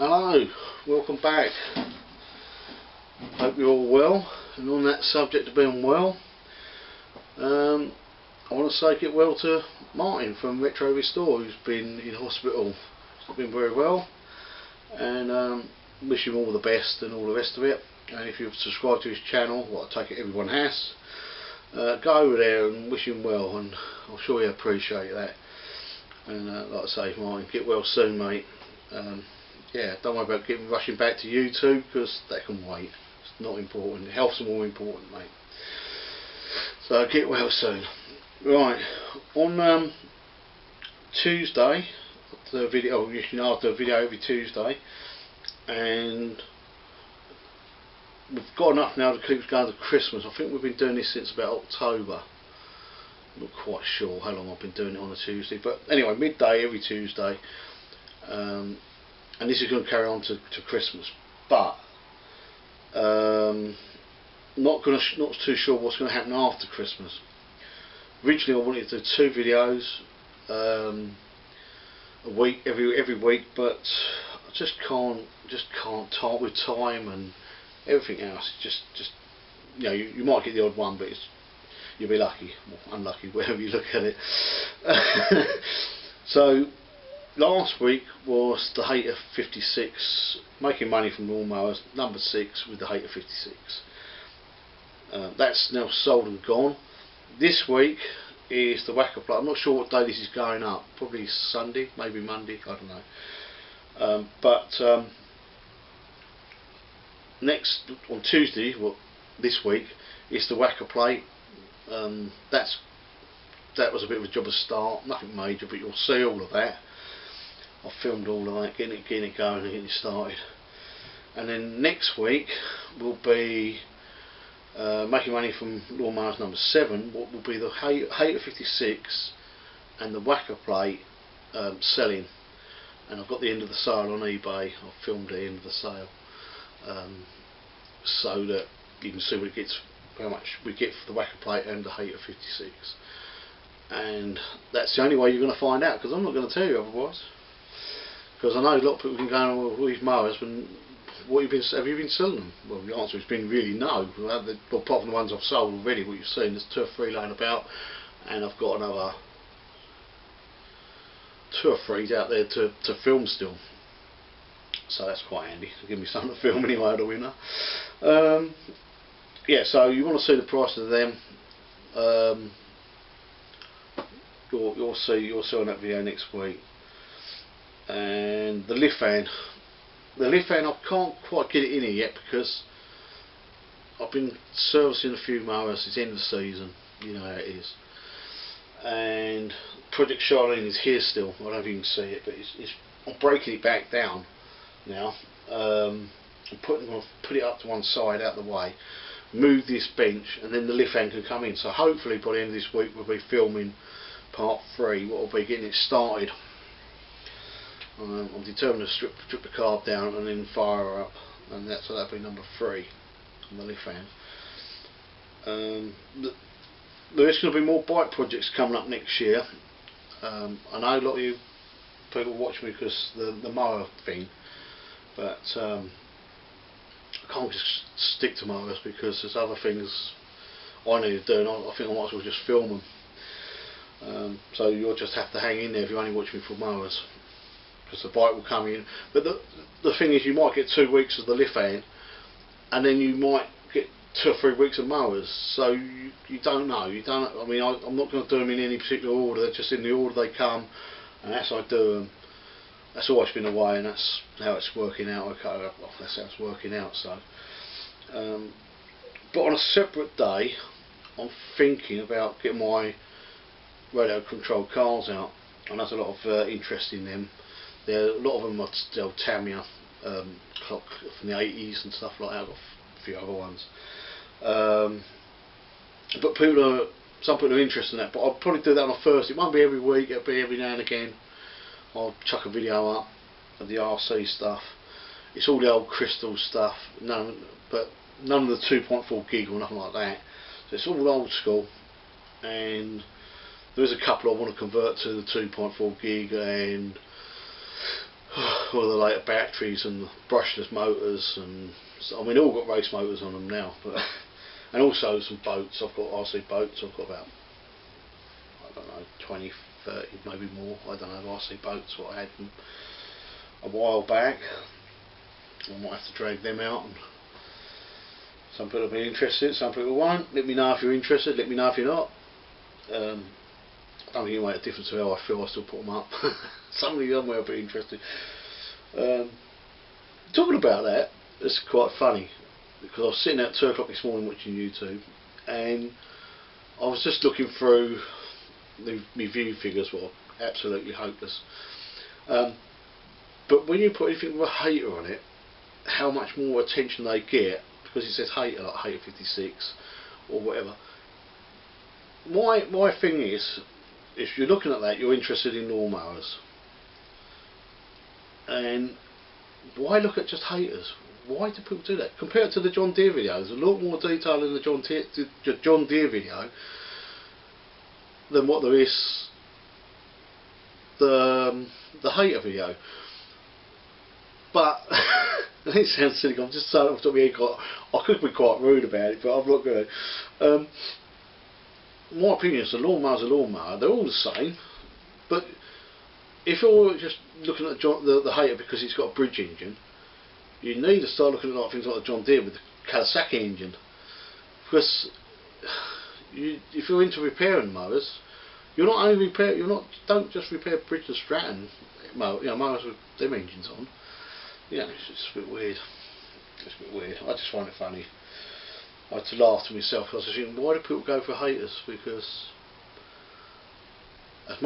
Hello, welcome back. Hope you're all well. And on that subject of being well, I want to say get well to Martin from Retro Restore, who's been in hospital. He's not been very well, and wish him all the best and all the rest of it. And if you've subscribed to his channel, well, I take it everyone has, go over there and wish him well, and I'm sure he'll appreciate that. And like I say, Martin, get well soon, mate. Yeah, don't worry about rushing back to YouTube, because that can wait. It's not important. Health's more important, mate. So get well soon. Right, on Tuesday, the video, you know, I do a video every Tuesday, and we've got enough now to keep us going to Christmas. I think we've been doing this since about October. I'm not quite sure how long I've been doing it on a Tuesday, but anyway, midday every Tuesday. And this is going to carry on to Christmas, but not too sure what's going to happen after Christmas. Originally, I wanted to do 2 videos a week, every week, but I just can't time with time and everything else. Just you know, you might get the odd one, but you'll be lucky, or unlucky, wherever you look at it. So last week was the Hater 56, making money from lawnmowers, number 6 with the Hater 56. That's now sold and gone. This week is the Whacker Plate. I'm not sure what day this is going up, probably Sunday, maybe Monday, I don't know. Next, on Tuesday, well, this week, is the Whacker Plate. That was a bit of a job to start, nothing major, but you'll see all of that. I filmed all of that, getting it going and getting it started. And then next week will be making money from lawnmowers number 7. What will be the Hater 56 and the Whacker Plate selling. And I've got the end of the sale on eBay. I've filmed the end of the sale, so that you can see what it gets, how much we get for the Whacker Plate and the Hater 56. And that's the only way you're going to find out, because I'm not going to tell you otherwise. Because I know a lot of people can go on with all these mowers, and have you been selling them? Well, the answer has been really no. Well, apart from the ones I've sold already, what you've seen, there's 2 or 3 laying about, and I've got another 2 or 3 out there to film still. So that's quite handy to give me something to film anyway over the winter. Yeah, so you want to see the price of them. You'll see on that video next week. And the lift fan, I can't quite get it in here yet, because I've been servicing a few mowers. It's end of the season, you know how it is. And Project Charlene is here still. I don't know if you can see it, but I'm breaking it back down now. I'm going to put it up to one side, out of the way, move this bench, and then the lift fan can come in. So hopefully by the end of this week we'll be filming part 3, what will be getting it started. I'm determined to strip the carb down and then fire her up, and that'll be number 3 on the lift fan. There's going to be more bike projects coming up next year. I know a lot of you people watch me because the mower thing, but I can't just stick to mowers, because there's other things I need to do, and I think I might as well just film them. So you'll just have to hang in there if you only watch me for mowers, because the bike will come in. But the thing is, you might get 2 weeks of the lift fan, and then you might get 2 or 3 weeks of mowers. So you don't know. I mean, I'm not going to do them in any particular order. They're just in the order they come, and that's how I do them. That's always been the way, and that's how it's working out. Okay, well, that's how it's working out. So, but on a separate day, I'm thinking about getting my radio controlled cars out, and there's a lot of interest in them. A lot of them are still Tamiya clock from the 80s and stuff like that. I've got a few other ones, but some people are interested in that. But I'll probably do that on a Thursday. It won't be every week. It'll be every now and again. I'll chuck a video up of the RC stuff. It's all the old crystal stuff, but none of the 2.4 gig or nothing like that. So it's all old school, and there is a couple I want to convert to the 2.4 gig, and all the later batteries and brushless motors, and I mean, all got race motors on them now, but and also some boats. I've got RC boats. I've got about, I don't know, 20, 30, maybe more. I don't know, RC boats. What I had them a while back. I might have to drag them out. And some people will be interested. Some people won't. Let me know if you're interested. Let me know if you're not. I don't think it makes a difference to how I feel. I still put them up. Somebody somewhere will be interested. Talking about that, it's quite funny because I was sitting at 2 o'clock this morning watching YouTube, and I was just looking through the view figures. Were absolutely hopeless. But when you put anything with a hater on it, how much more attention they get, because it says hater, like hater 56 or whatever. My thing is, if you're looking at that, you're interested in lawnmowers, and why look at just haters? Why do people do that? Compared to the John Deere videos, a lot more detail in the John Deere video than what there is the hater video. But it sounds silly. I'm just saying off the top of my head. I could be quite rude about it, but I'm not going to. My opinion is, the lawnmower's a lawnmower. They're all the same, but if you're just looking at the hater because it's got a bridge engine, you need to start looking at like things like the John Deere with the Kawasaki engine, because if you're into repairing mowers, you're not only don't just repair Bridgestone Stratton mowers with them engines on. It's just a bit weird. It's a bit weird. I just find it funny. I had to laugh to myself because I was thinking, why do people go for haters? Because as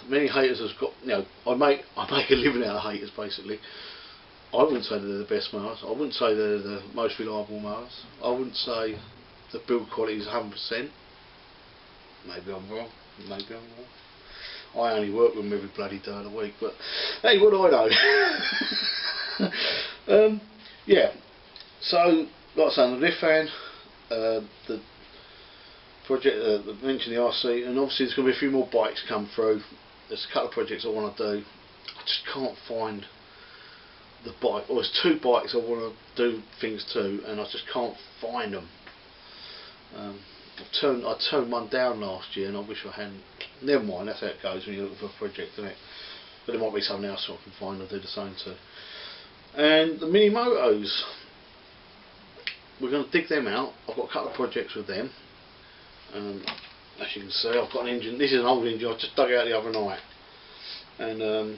many haters as got, I make a living out of haters basically. I wouldn't say they're the best mowers. I wouldn't say they're the most reliable mowers. I wouldn't say the build quality is 100%. Maybe I'm wrong. Maybe I'm wrong. I only work with them every bloody day of the week, but hey, what do I know? Yeah. So, like I say, I'm a lift fan. The project, mentioned the RC, and obviously there's going to be a few more bikes come through. There's a couple of projects I want to do. I just can't find the bike. Or there's 2 bikes I want to do things to, and I just can't find them. I turned one down last year, and I wish I hadn't. Never mind, that's how it goes when you're looking for a project, isn't it? But there might be something else I can find and do the same to. And the Mini Motos, we're going to dig them out. I've got a couple of projects with them. As you can see, I've got an engine. This is an old engine I just dug out the other night, and I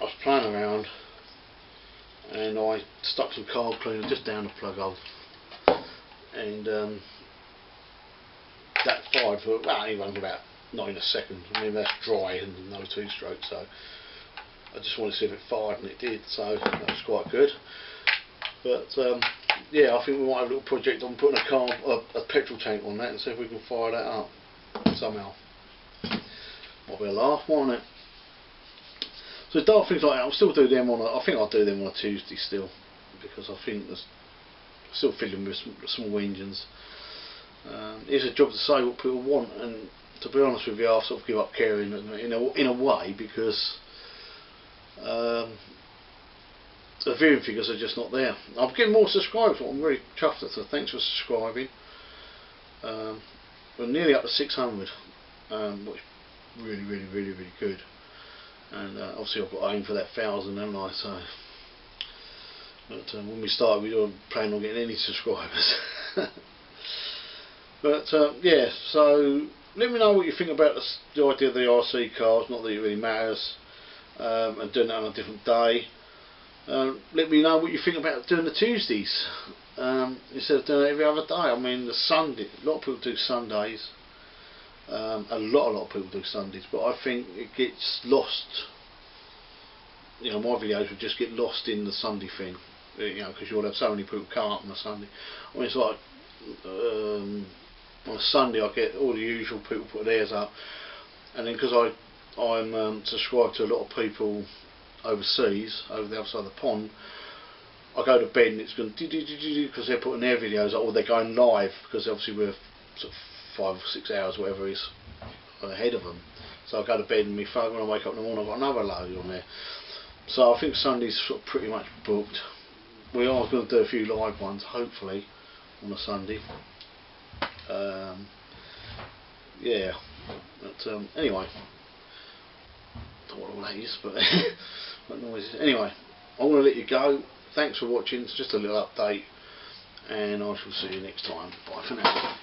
was playing around, and I stuck some carb cleaner just down the plug hole, and that fired for about 9 seconds. I mean, that's dry and no 2-stroke, so I just wanted to see if it fired, and it did, so that was quite good. But yeah, I think we might have a little project on putting a petrol tank on that and see if we can fire that up somehow. Might be a laugh, won't it? So dark things like that, I'll still do them I think I'll do them on a Tuesday still, because I think there's still fiddling with small engines. It's a job to say what people want, and to be honest with you, I've sort of give up caring in a way, because the viewing figures are just not there. I'm getting more subscribers, what I'm really chuffed at, so thanks for subscribing. We're nearly up to 600, which is really good. And obviously I've got to aim for that 1,000, haven't I? So, but when we started, we weren't planning on getting any subscribers. But yeah, so let me know what you think about the idea of the RC cars. Not that it really matters, and doing that on a different day. Let me know what you think about doing the Tuesdays instead of doing it every other day. I mean, the Sunday, a lot of people do Sundays. A lot of people do Sundays, but I think it gets lost. My videos would just get lost in the Sunday thing, because you'll have so many people come up on a Sunday. I mean, it's like on a Sunday I get all the usual people put theirs up, and then because I'm subscribed to a lot of people overseas, over the other side of the pond, I go to bed and it's going because they're putting their videos up, or they're going live, because obviously we're sort of 5 or 6 hours, whatever it is, ahead of them. So I go to bed and my phone, when I wake up in the morning, I've got another load on there. So I think Sunday's sort of pretty much booked. We are going to do a few live ones, hopefully, on a Sunday. Yeah, but anyway, I don't know what all that is, but what noises. Anyway, I'm going to let you go. Thanks for watching. It's just a little update, and I shall see you next time. Bye for now.